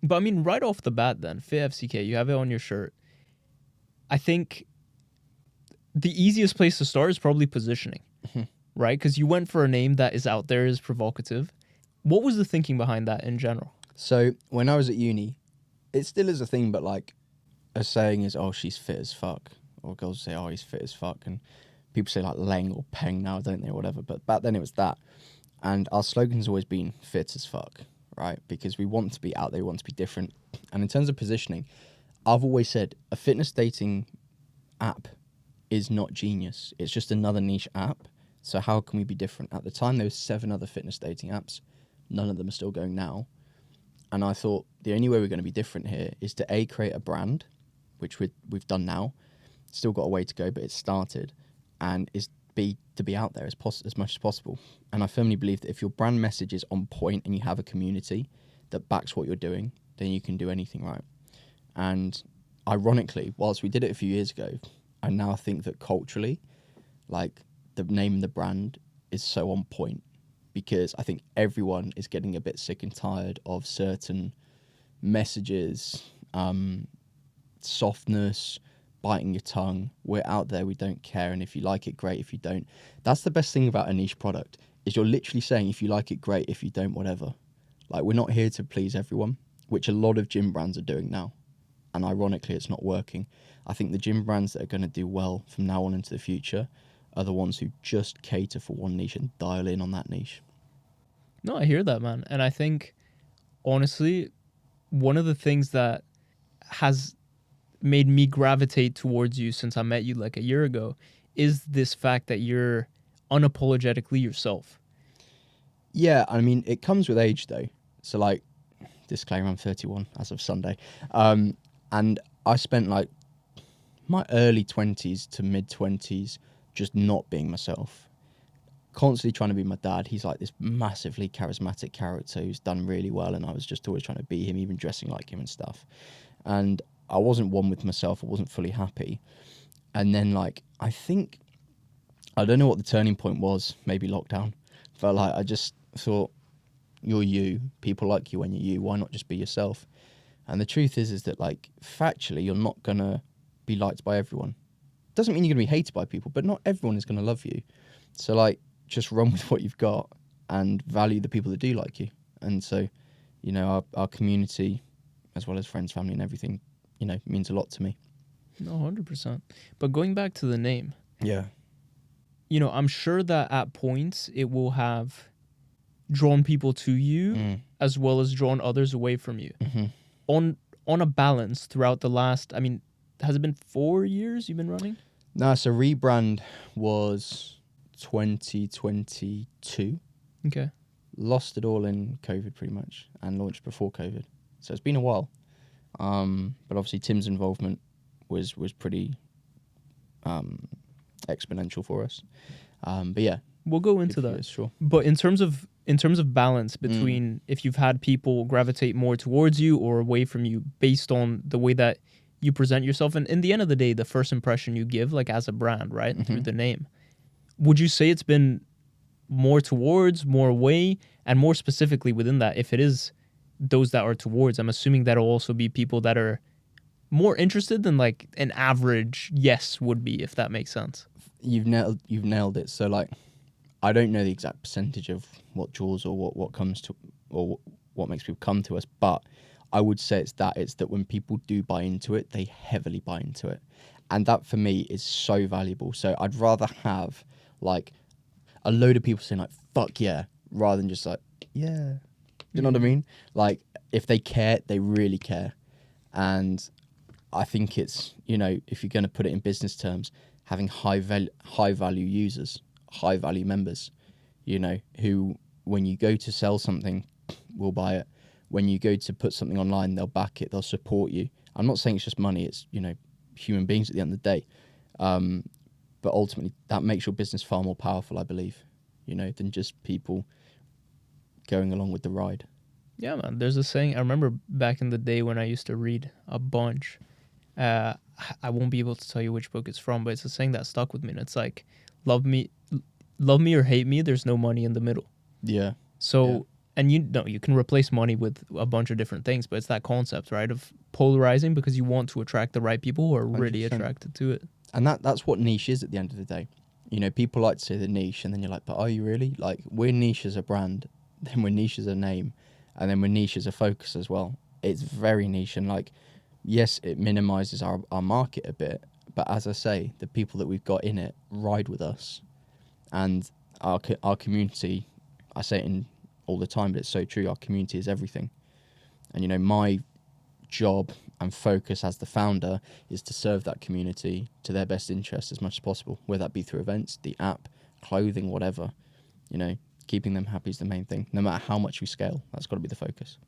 But I mean, right off the bat then, FitFCK, you have it on your shirt. I think the easiest place to start is probably positioning, right? Because you went for a name that is out there, is provocative. What was the thinking behind that in general? So when I was at uni, it still is a thing, but like a saying is, oh, she's fit as fuck. Or girls say, oh, he's fit as fuck. And people say like Leng or Peng now, don't they, or whatever. But back then it was that. And our slogan's always been fit as fuck, right? Because we want to be out there, we want to be different. And in terms of positioning, I've always said a fitness dating app is not genius. It's just another niche app. So how can we be different? At the time, there were 7 other fitness dating apps. None of them are still going now. And I thought the only way we're going to be different here is to A, create a brand, which we've done now. Still got a way to go, but it's started. And is B, to be out there as much as possible. And I firmly believe that if your brand message is on point and you have a community that backs what you're doing, then you can do anything right. And ironically, whilst we did it a few years ago, I now think that culturally, like, the name and the brand is so on point, because I think everyone is getting a bit sick and tired of certain messages, softness, biting your tongue. We're out there, we don't care, and if you like it, great. If you don't, that's the best thing about a niche product, is you're literally saying, if you like it, great. If you don't, whatever. Like, we're not here to please everyone, which a lot of gym brands are doing now. And ironically, it's not working. I think the gym brands that are going to do well from now on into the future are the ones who just cater for one niche and dial in on that niche. No, I hear that, man. And I think, honestly, one of the things that has made me gravitate towards you since I met you like a year ago is this fact that you're unapologetically yourself. Yeah, I mean, it comes with age, though. So, like, disclaimer, I'm 31 as of Sunday. And I spent, like, my early 20s to mid-20s just not being myself. Constantly trying to be my dad. He's, like, this massively charismatic character who's done really well, and I was just always trying to be him, even dressing like him and stuff. And I wasn't one with myself. I wasn't fully happy. And then, like, I think, I don't know what the turning point was, maybe lockdown. But, like, I just thought, you're you. People like you when you're you. Why not just be yourself? And the truth is that, like, factually, you're not going to be liked by everyone. Doesn't mean you're going to be hated by people, but not everyone is going to love you. So, like, just run with what you've got and value the people that do like you. And so, you know, our community, as well as friends, family and everything, you know, means a lot to me. No, 100%. But going back to the name. Yeah. You know, I'm sure that at points it will have drawn people to you as well as drawn others away from you. Mm-hmm. On a balance throughout the last, I mean, has it been 4 years you've been running? No, so rebrand was 2022. Okay. Lost it all in COVID pretty much, and launched before COVID. So it's been a while. But obviously Tim's involvement was pretty exponential for us. But yeah. We'll go into that. Years, sure. But in terms of balance between if you've had people gravitate more towards you or away from you based on the way that you present yourself, and in the end of the day, the first impression you give, like as a brand, right, through the name, would you say it's been more towards, more away, and more specifically within that, if it is those that are towards, I'm assuming that'll also be people that are more interested than like an average yes would be, if that makes sense. You've nailed it. So, like, I don't know the exact percentage of what draws or what comes to, or what makes people come to us, but I would say it's that when people do buy into it, they heavily buy into it. And that for me is so valuable. So I'd rather have like a load of people saying like, fuck yeah, rather than just like, yeah. You know what I mean? Like, if they care, they really care. And I think it's, you know, if you're going to put it in business terms, having high value users, high value members, you know, who when you go to sell something will buy it. When you go to put something online, they'll back it, they'll support you. I'm not saying it's just money, it's, you know, human beings at the end of the day. But ultimately, that makes your business far more powerful, I believe, you know, than just people going along with the ride. Yeah, man. There's a saying, I remember back in the day when I used to read a bunch. I won't be able to tell you which book it's from, but it's a saying that stuck with me. And it's like, love me or hate me, there's no money in the middle. Yeah. So... yeah. And you can replace money with a bunch of different things, but it's that concept, right, of polarizing because you want to attract the right people who are really 100%. attracted to it. And that's what niche is at the end of the day. You know, people like to say the niche, and then you're like, but are you really? Like, we're niche as a brand, then we're niche as a name, and then we're niche as a focus as well. It's very niche, and like, yes, it minimizes our market a bit, but as I say, the people that we've got in it ride with us, and our community, I say it in all the time, but it's so true, our community is everything. And, you know, my job and focus as the founder is to serve that community to their best interest as much as possible, whether that be through events, the app, clothing, whatever. You know, keeping them happy is the main thing. No matter how much we scale, that's got to be the focus.